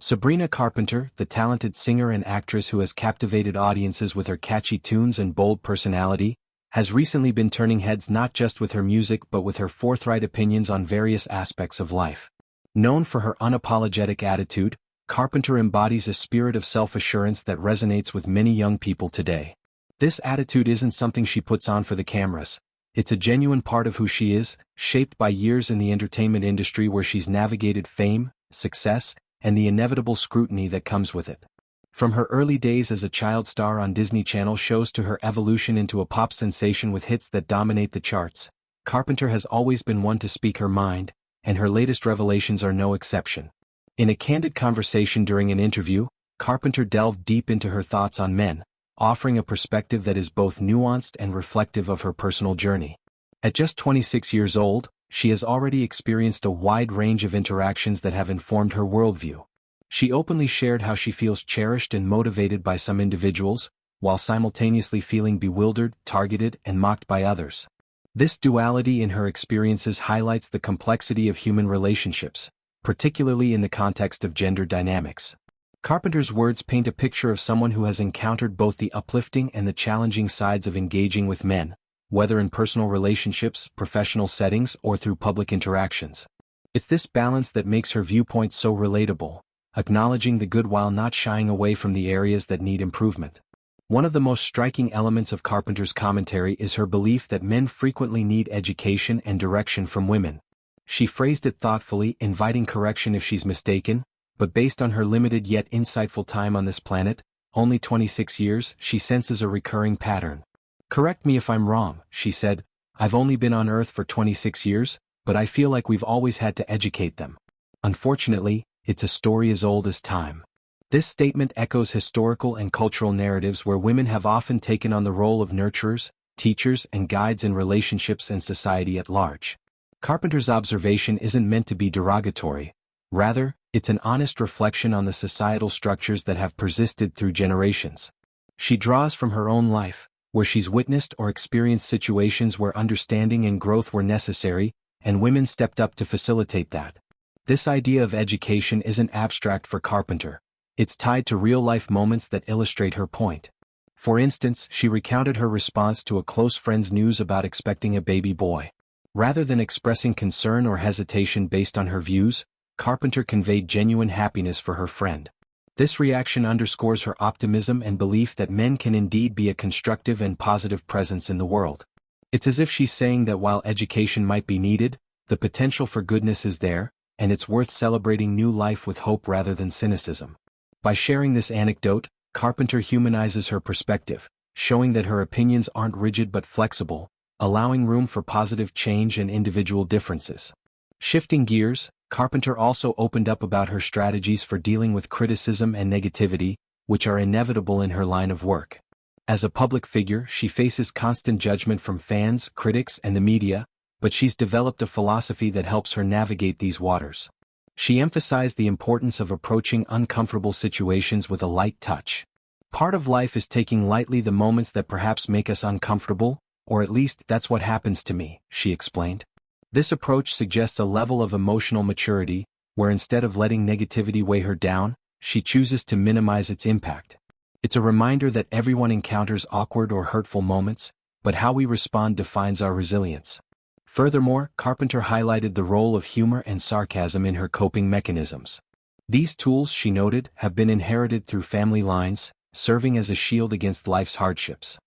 Sabrina Carpenter, the talented singer and actress who has captivated audiences with her catchy tunes and bold personality, has recently been turning heads not just with her music but with her forthright opinions on various aspects of life. Known for her unapologetic attitude, Carpenter embodies a spirit of self-assurance that resonates with many young people today. This attitude isn't something she puts on for the cameras. It's a genuine part of who she is, shaped by years in the entertainment industry where she's navigated fame, success, and the inevitable scrutiny that comes with it. From her early days as a child star on Disney Channel shows to her evolution into a pop sensation with hits that dominate the charts, Carpenter has always been one to speak her mind, and her latest revelations are no exception. In a candid conversation during an interview, Carpenter delved deep into her thoughts on men, offering a perspective that is both nuanced and reflective of her personal journey. At just 26 years old, she has already experienced a wide range of interactions that have informed her worldview. She openly shared how she feels cherished and motivated by some individuals, while simultaneously feeling bewildered, targeted, and mocked by others. This duality in her experiences highlights the complexity of human relationships, particularly in the context of gender dynamics. Carpenter's words paint a picture of someone who has encountered both the uplifting and the challenging sides of engaging with men, whether in personal relationships, professional settings, or through public interactions. It's this balance that makes her viewpoint so relatable, acknowledging the good while not shying away from the areas that need improvement. One of the most striking elements of Carpenter's commentary is her belief that men frequently need education and direction from women. She phrased it thoughtfully, inviting correction if she's mistaken, but based on her limited yet insightful time on this planet, only 26 years, she senses a recurring pattern. "Correct me if I'm wrong," she said. "I've only been on Earth for 26 years, but I feel like we've always had to educate them. Unfortunately, it's a story as old as time." This statement echoes historical and cultural narratives where women have often taken on the role of nurturers, teachers, and guides in relationships and society at large. Carpenter's observation isn't meant to be derogatory. Rather, it's an honest reflection on the societal structures that have persisted through generations. She draws from her own life, where she's witnessed or experienced situations where understanding and growth were necessary, and women stepped up to facilitate that. This idea of education isn't abstract for Carpenter. It's tied to real-life moments that illustrate her point. For instance, she recounted her response to a close friend's news about expecting a baby boy. Rather than expressing concern or hesitation based on her views, Carpenter conveyed genuine happiness for her friend. This reaction underscores her optimism and belief that men can indeed be a constructive and positive presence in the world. It's as if she's saying that while education might be needed, the potential for goodness is there, and it's worth celebrating new life with hope rather than cynicism. By sharing this anecdote, Carpenter humanizes her perspective, showing that her opinions aren't rigid but flexible, allowing room for positive change and individual differences. Shifting gears, Carpenter also opened up about her strategies for dealing with criticism and negativity, which are inevitable in her line of work. As a public figure, she faces constant judgment from fans, critics, and the media, but she's developed a philosophy that helps her navigate these waters. She emphasized the importance of approaching uncomfortable situations with a light touch. "Part of life is taking lightly the moments that perhaps make us uncomfortable, or at least that's what happens to me," she explained. This approach suggests a level of emotional maturity, where instead of letting negativity weigh her down, she chooses to minimize its impact. It's a reminder that everyone encounters awkward or hurtful moments, but how we respond defines our resilience. Furthermore, Carpenter highlighted the role of humor and sarcasm in her coping mechanisms. These tools, she noted, have been inherited through family lines, serving as a shield against life's hardships.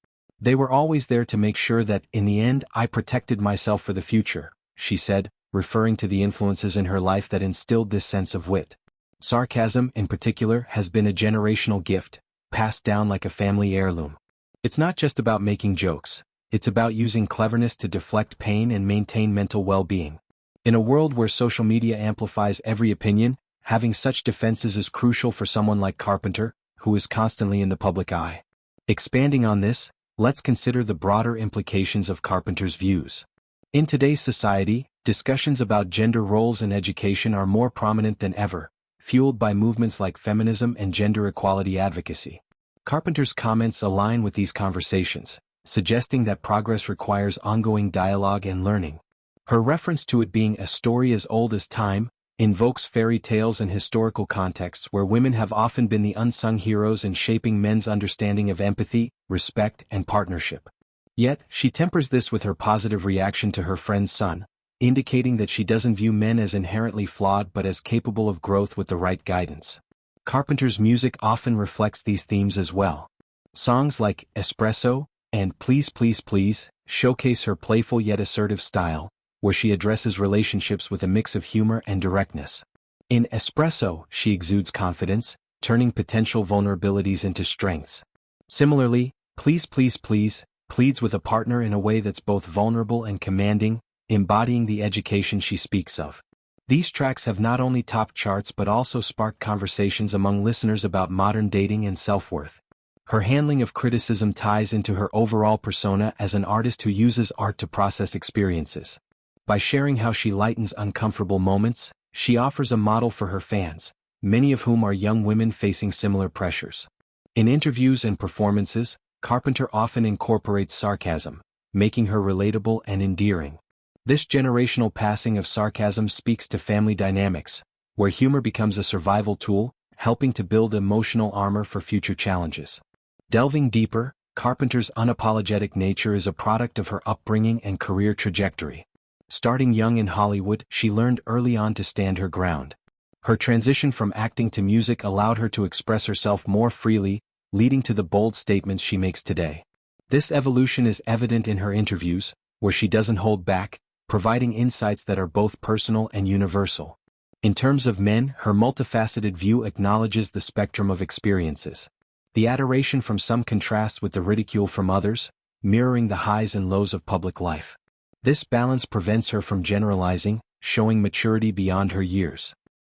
"They were always there to make sure that, in the end, I protected myself for the future," she said, referring to the influences in her life that instilled this sense of wit. Sarcasm, in particular, has been a generational gift, passed down like a family heirloom. It's not just about making jokes, it's about using cleverness to deflect pain and maintain mental well-being. In a world where social media amplifies every opinion, having such defenses is crucial for someone like Carpenter, who is constantly in the public eye. Expanding on this, let's consider the broader implications of Carpenter's views. In today's society, discussions about gender roles in education are more prominent than ever, fueled by movements like feminism and gender equality advocacy. Carpenter's comments align with these conversations, suggesting that progress requires ongoing dialogue and learning. Her reference to it being a story as old as time invokes fairy tales and historical contexts where women have often been the unsung heroes in shaping men's understanding of empathy, respect, and partnership. Yet, she tempers this with her positive reaction to her friend's son, indicating that she doesn't view men as inherently flawed but as capable of growth with the right guidance. Carpenter's music often reflects these themes as well. Songs like Espresso and Please Please Please showcase her playful yet assertive style, where she addresses relationships with a mix of humor and directness. In Espresso, she exudes confidence, turning potential vulnerabilities into strengths. Similarly, Please Please Please pleads with a partner in a way that's both vulnerable and commanding, embodying the education she speaks of. These tracks have not only topped charts but also sparked conversations among listeners about modern dating and self-worth. Her handling of criticism ties into her overall persona as an artist who uses art to process experiences. By sharing how she lightens uncomfortable moments, she offers a model for her fans, many of whom are young women facing similar pressures. In interviews and performances, Carpenter often incorporates sarcasm, making her relatable and endearing. This generational passing of sarcasm speaks to family dynamics, where humor becomes a survival tool, helping to build emotional armor for future challenges. Delving deeper, Carpenter's unapologetic nature is a product of her upbringing and career trajectory. Starting young in Hollywood, she learned early on to stand her ground. Her transition from acting to music allowed her to express herself more freely, leading to the bold statements she makes today. This evolution is evident in her interviews, where she doesn't hold back, providing insights that are both personal and universal. In terms of men, her multifaceted view acknowledges the spectrum of experiences. The adoration from some contrasts with the ridicule from others, mirroring the highs and lows of public life. This balance prevents her from generalizing, showing maturity beyond her years.